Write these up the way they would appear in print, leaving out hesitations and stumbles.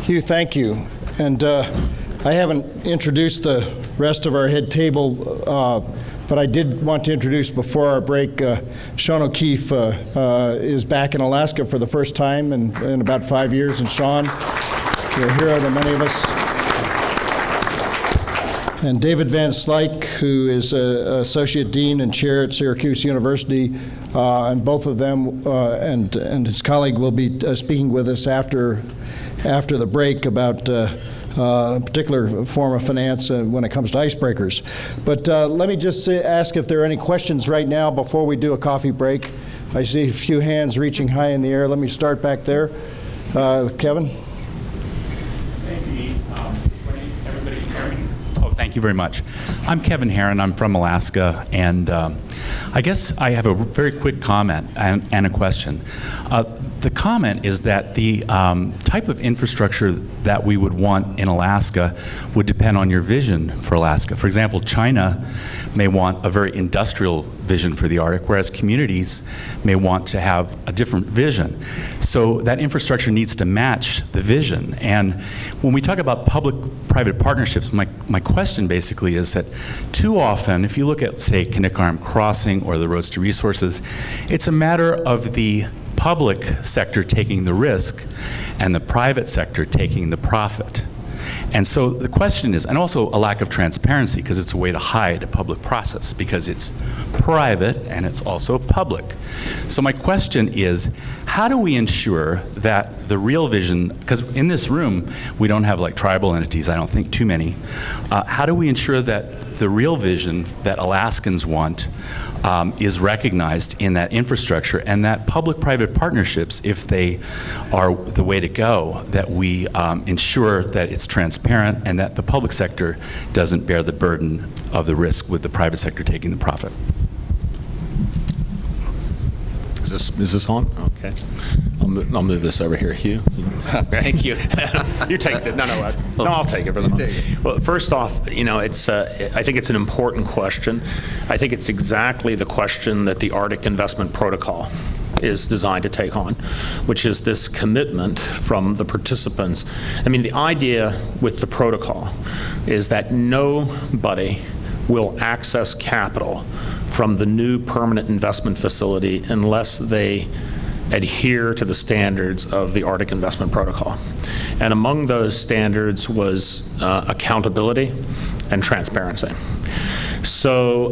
Hugh, thank you. And I haven't introduced the rest of our head table, but I did want to introduce before our break, Sean O'Keefe is back in Alaska for the first time in about 5 years. And Sean, you're a hero to many of us. And David Van Slyke, who is Associate Dean and Chair at Syracuse University, and both of them and his colleague will be speaking with us after the break about a particular form of finance when it comes to icebreakers. But let me just ask if there are any questions right now before we do a coffee break. I see a few hands reaching high in the air. Let me start back there. Kevin? Thank you very much. I'm Kevin Herron. I'm from Alaska, and I guess I have a very quick comment and a question. The comment is that the type of infrastructure that we would want in Alaska would depend on your vision for Alaska. For example, China may want a very industrial vision for the Arctic, whereas communities may want to have a different vision. So that infrastructure needs to match the vision. And when we talk about public-private partnerships, my question basically is that too often, if you look at, say, Kinnickarm Crossing or the Roads to Resources, it's a matter of the public sector taking the risk and the private sector taking the profit. And so the question is, and also a lack of transparency, because it's a way to hide a public process, because it's private and it's also public. So my question is, how do we ensure that the real vision, because in this room we don't have like tribal entities, I don't think too many, how do we ensure that the real vision that Alaskans want is recognized in that infrastructure, and that public-private partnerships, if they are the way to go, that we ensure that it's transparent and that the public sector doesn't bear the burden of the risk with the private sector taking the profit. Is this on? Okay. I'll move this over here, Hugh. Thank you. You take it. No, I'll take it for the moment. Well, first off, you know, I think it's an important question. I think it's exactly the question that the Arctic Investment Protocol is designed to take on, which is this commitment from the participants. I mean, the idea with the protocol is that nobody will access capital from the new permanent investment facility unless they adhere to the standards of the Arctic Investment Protocol. And among those standards was accountability and transparency. So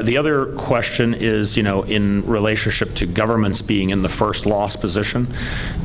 the other question is, you know, in relationship to governments being in the first loss position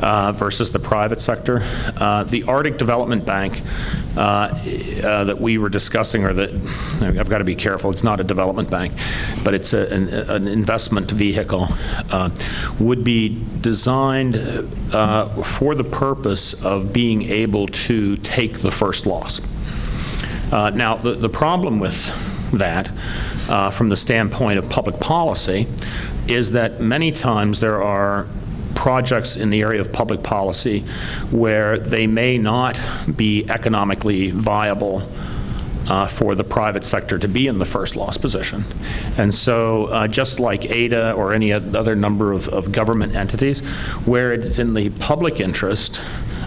versus the private sector. The Arctic Development Bank that we were discussing, or that, I've got to be careful, it's not a development bank, but it's an investment vehicle, would be designed for the purpose of being able to take the first loss. Now, the problem with that, from the standpoint of public policy, is that many times there are projects in the area of public policy where they may not be economically viable for the private sector to be in the first loss position. And so just like ADA or any other number of government entities, where it's in the public interest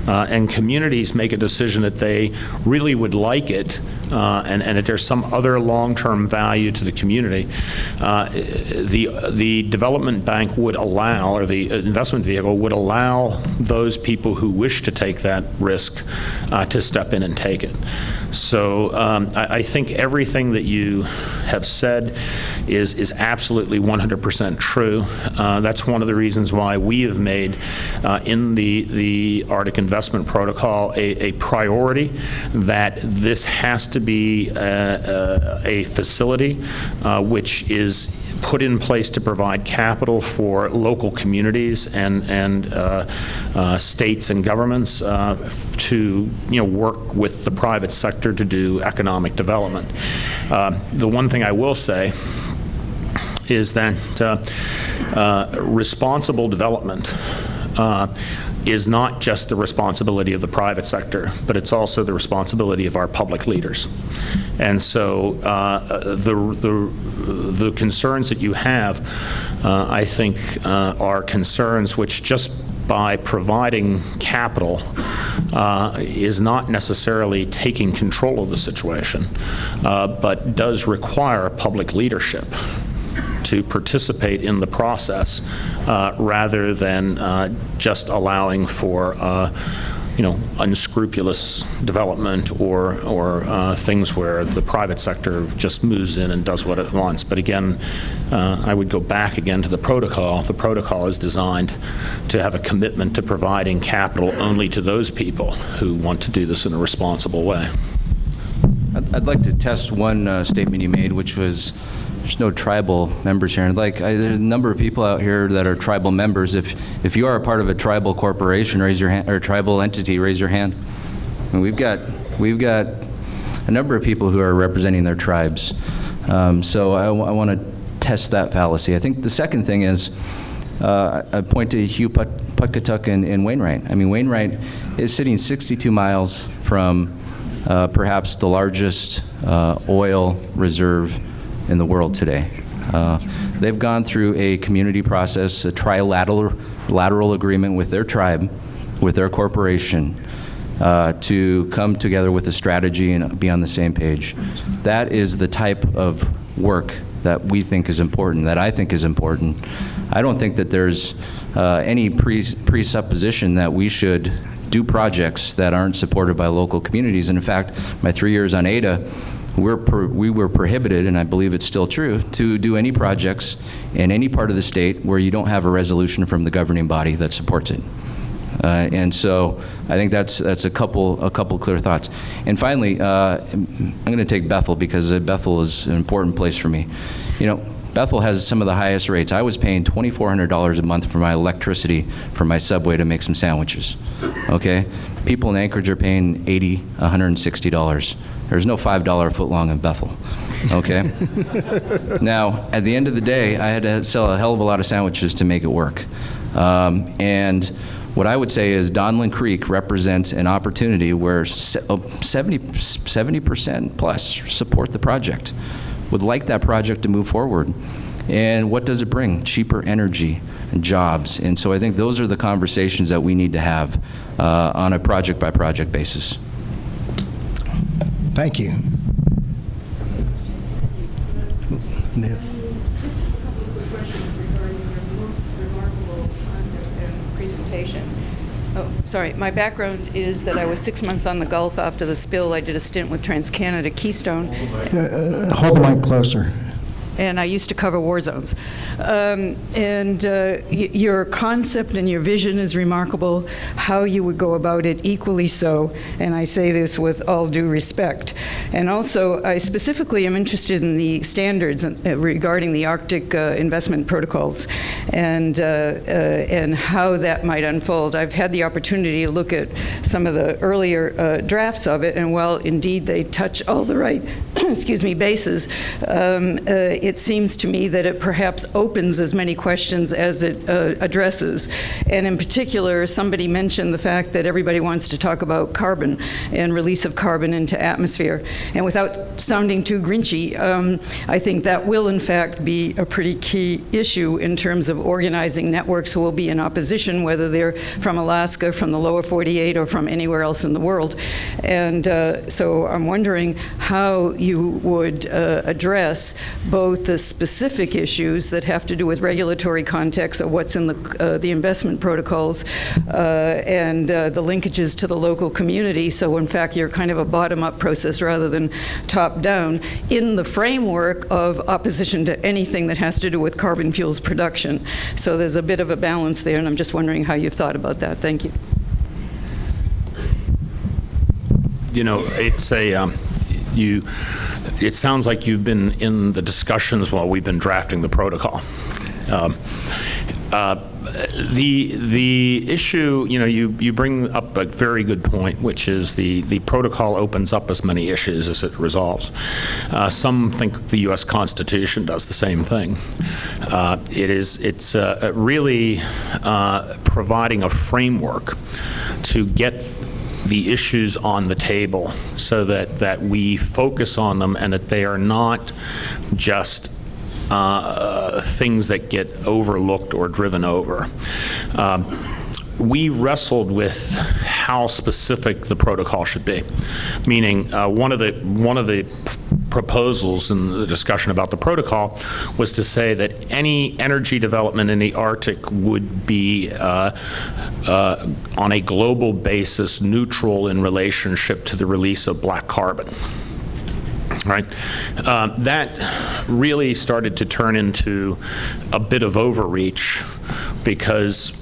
and communities make a decision that they really would like it, and if there's some other long-term value to the community, the development bank would allow, or the investment vehicle would allow those people who wish to take that risk to step in and take it. So I think everything that you have said is absolutely 100% true. That's one of the reasons why we have made in the Arctic Investment Protocol a priority that this has to be a facility which is put in place to provide capital for local communities and states and governments to work with the private sector to do economic development. The one thing I will say is that responsible development is not just the responsibility of the private sector, but it's also the responsibility of our public leaders. And so the concerns that you have, I think, are concerns which just by providing capital is not necessarily taking control of the situation, but does require public leadership to participate in the process rather than just allowing for unscrupulous development or things where the private sector just moves in and does what it wants. But again, I would go back again to the protocol. The protocol is designed to have a commitment to providing capital only to those people who want to do this in a responsible way. I'd like to test one statement you made, which was there's no tribal members here. And there's a number of people out here that are tribal members. If you are a part of a tribal corporation, raise your hand, or a tribal entity, raise your hand. And we've got a number of people who are representing their tribes. So I want to test that fallacy. I think the second thing is I point to Hugh Putkatuk and Wainwright. I mean, Wainwright is sitting 62 miles from perhaps the largest oil reserve in the world today. They've gone through a community process, a trilateral agreement with their tribe, with their corporation, to come together with a strategy and be on the same page. That is the type of work that we think is important, that I think is important. I don't think that there's any presupposition that we should do projects that aren't supported by local communities. And in fact, my 3 years on ADA, we were prohibited, and I believe it's still true, to do any projects in any part of the state where you don't have a resolution from the governing body that supports it. And so I think that's a couple clear thoughts. And finally, I'm going to take Bethel because Bethel is an important place for me. You know, Bethel has some of the highest rates. I was paying $2,400 a month for my electricity for my Subway to make some sandwiches. Okay, people in Anchorage are paying $80, $160. There's no $5 a foot long in Bethel. Okay. Now, at the end of the day, I had to sell a hell of a lot of sandwiches to make it work. And what I would say is Donlin Creek represents an opportunity where 70% plus support the project, would like that project to move forward. And what does it bring? Cheaper energy and jobs. And so I think those are the conversations that we need to have on a project-by-project basis. Thank you. Neil. Oh, sorry. My background is that I was 6 months on the Gulf after the spill. I did a stint with TransCanada Keystone. Hold the mic closer. And I used to cover war zones. Your concept and your vision is remarkable. How you would go about it, equally so. And I say this with all due respect. And also, I specifically am interested in the standards regarding the Arctic investment protocols and how that might unfold. I've had the opportunity to look at some of the earlier drafts of it, and while indeed they touch all the right bases, it seems to me that it perhaps opens as many questions as it addresses. And in particular, somebody mentioned the fact that everybody wants to talk about carbon and release of carbon into atmosphere. And without sounding too grinchy, I think that will in fact be a pretty key issue in terms of organizing networks who will be in opposition, whether they're from Alaska, from the lower 48, or from anywhere else in the world. And so I'm wondering how you would address both the specific issues that have to do with regulatory context of what's in the investment protocols and the linkages to the local community. So in fact, you're kind of a bottom-up process rather than top-down in the framework of opposition to anything that has to do with carbon fuels production. So there's a bit of a balance there, and I'm just wondering how you've thought about that. Thank you. You know, it's it sounds like you've been in the discussions while we've been drafting the protocol. The issue, you know, you bring up a very good point, which is the protocol opens up as many issues as it resolves. Some think the U.S. Constitution does the same thing. It's really providing a framework to get the issues on the table so that we focus on them and that they are not just things that get overlooked or driven over. we wrestled with how specific the protocol should be, meaning one of the proposals in the discussion about the protocol was to say that any energy development in the Arctic would be on a global basis neutral in relationship to the release of black carbon. Right? That really started to turn into a bit of overreach because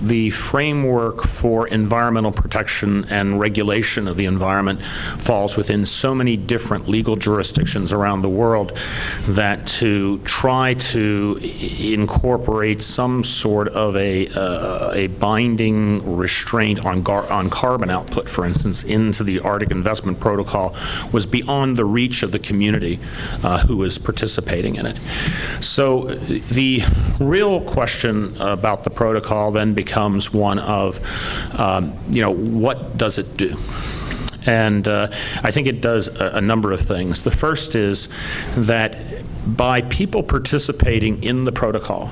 the framework for environmental protection and regulation of the environment falls within so many different legal jurisdictions around the world that to try to incorporate some sort of a binding restraint on carbon output, for instance, into the Arctic Investment Protocol was beyond the reach of the community who was participating in it. So the real question about the protocol then becomes one of, what does it do? And I think it does a number of things. The first is that by people participating in the protocol,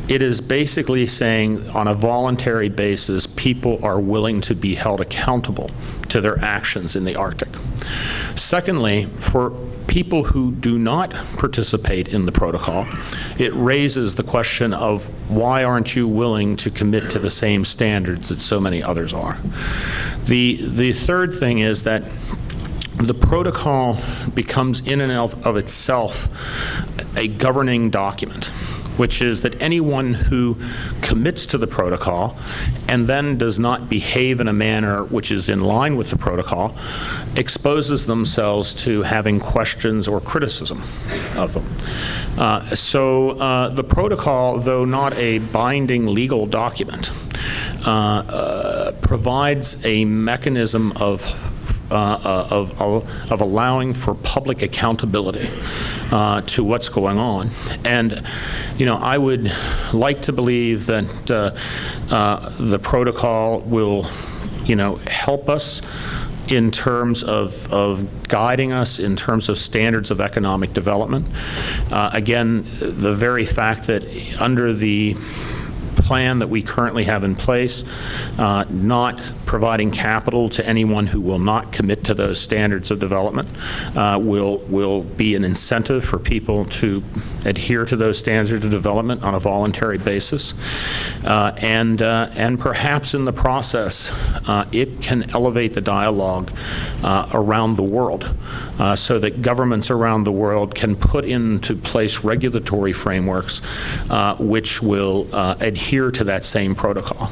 it is basically saying on a voluntary basis, people are willing to be held accountable to their actions in the Arctic. Secondly, for people who do not participate in the protocol, it raises the question of why aren't you willing to commit to the same standards that so many others are? The third thing is that the protocol becomes in and of itself a governing document, which is that anyone who commits to the protocol and then does not behave in a manner which is in line with the protocol exposes themselves to having questions or criticism of them. So the protocol, though not a binding legal document, provides a mechanism of allowing for public accountability to what's going on. And, I would like to believe that the protocol will, help us in terms of guiding us in terms of standards of economic development. Again, the very fact that under the plan that we currently have in place, not providing capital to anyone who will not commit to those standards of development will be an incentive for people to adhere to those standards of development on a voluntary basis. And perhaps in the process, it can elevate the dialogue around the world so that governments around the world can put into place regulatory frameworks which will adhere to that same protocol.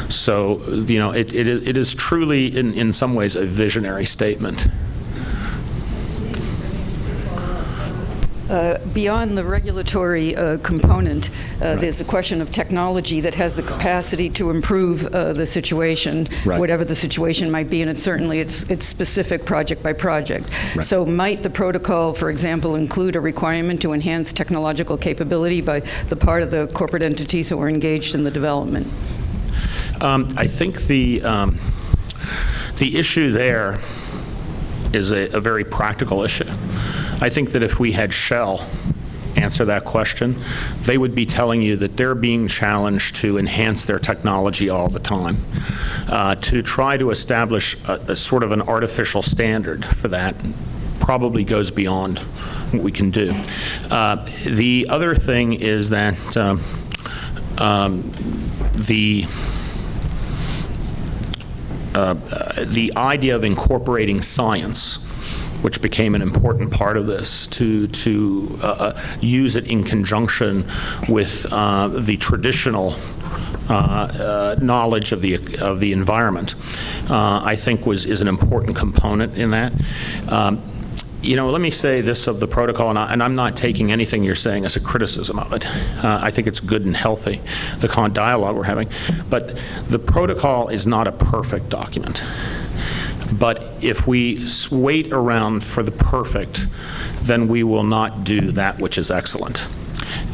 So, it is truly, in some ways, a visionary statement. Beyond the regulatory component, there's a question of technology that has the capacity to improve the situation, whatever the situation might be, and it's specific project by project. So might the protocol, for example, include a requirement to enhance technological capability by the part of the corporate entities who are engaged in the development? I think the issue there is a very practical issue. I think that if we had Shell answer that question, they would be telling you that they're being challenged to enhance their technology all the time. To try to establish a sort of an artificial standard for that probably goes beyond what we can do. The other thing is that the idea of incorporating science, which became an important part of this, to use it in conjunction with the traditional knowledge of the environment, I think is an important component in that. Let me say this of the protocol, and I'm not taking anything you're saying as a criticism of it. I think it's good and healthy, the dialogue we're having. But the protocol is not a perfect document. But if we wait around for the perfect, then we will not do that which is excellent.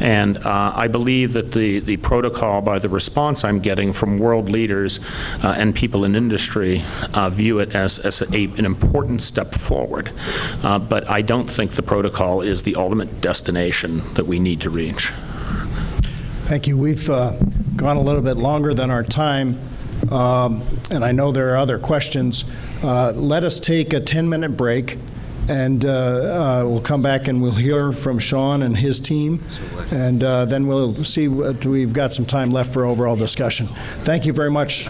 And I believe that the protocol, by the response I'm getting from world leaders and people in industry, view it as an important step forward. But I don't think the protocol is the ultimate destination that we need to reach. Thank you. We've gone a little bit longer than our time, and I know there are other questions. Let us take a 10-minute break, and we'll come back and we'll hear from Sean and his team, and then we'll see what we've got some time left for overall discussion. Thank you very much.